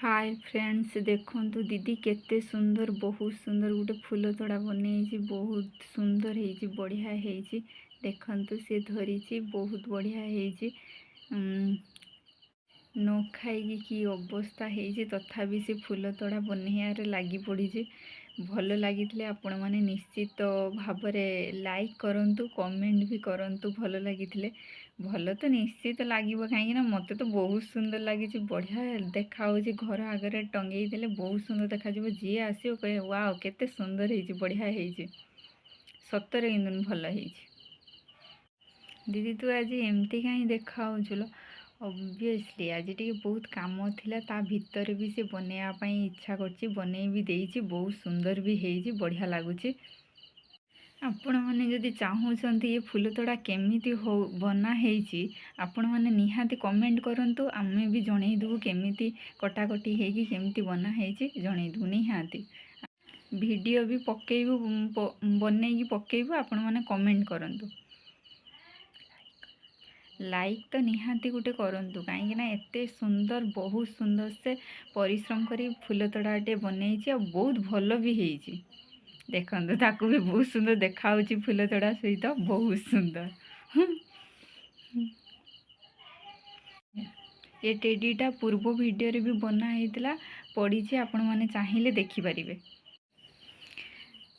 hi friends देखंतु दीदी केते सुंदर बहुत सुंदर गोटे फूल तोड़ा बने बहुत सुंदर है बढ़िया है देखंतु से धरी बहुत बढ़िया है न खाई कि अवस्था है तथापि से फूल तोड़ा बनैयार लगी पड़ी भल लगी आपण मैंने निश्चित भाव लाइक करंतु कमेंट भी करंतु भल लगी भल तो निश्चित लगे कहीं मत तो बहुत सुंदर लगी बढ़िया देखा घर आगे टंगे देले बहुत सुंदर देखा जी आसो कहे वाओ केते सुंदर है बढ़िया है सतरे कि भल है दीदी तू आज एमती कहीं देखा ऑब्वियसली आज टी बहुत काम थिला ता भीतर भी से बनैया इच्छा करछि बनै भी देछि बहुत सुंदर भी है बढ़िया लगुच आपण मैंने जदि चाहूँगी ये फूल तोड़ा केमिति हो बना है आपण मैंने निहाती कमेंट करंतु आमे भी जनईदेबू केमिति कटाकटी है केमिति बना है जनईदेबू निहाती वीडियो भी पकेबू बनई पकेबू आपण मैंने कमेंट करंतु लाइक तो निहाती गोटे करंतु कहीं एते सुंदर बहुत सुंदर से परिश्रम करी फूल तोड़ाटे बनई बहुत भल भी है देखो ताकू भी बहुत सुंदर देखा फूल तोड़ा सहित बहुत सुंदर ये टेडीटा पूर्व वीडियो रे भी बना होता पड़ी आपण मैंने चाहिए देखिपारे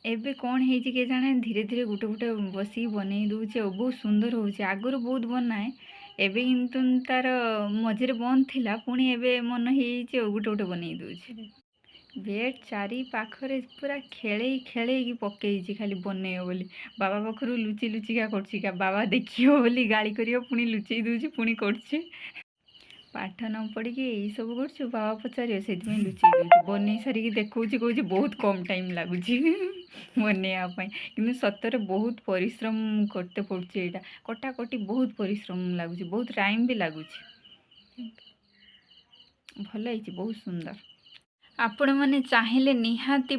एबे कौन है कि जाने धीरे धीरे गोटे गोटे बस बनई दूचे बहुत सुंदर हो आगुरी बहुत बनाए एबे किंतु तार मझे बंद थिला पुणी एबे मन हो गोटे गोटे बनई दूचे बेड चारि पाखरे पूरा खेल खेल पकई खाली बनइब बोली बाबा पाखु लुचि लुचिका कर बाबा देखियो बोली गाली करियो पुणी लुचई दूची पुणी कर पाठ न पढ़ी यही सब कर बाबा पचार से लुचई दूची बनई सारिकी देखा कौच बहुत कम टाइम लगुच बनैयापाई कि सतरे बहुत परिश्रम करते पड़े यहाँ कटाकटी बहुत परिश्रम लगुच बहुत टाइम भी लगुच भल है बहुत सुंदर आपण मैंने चाहिए निहाती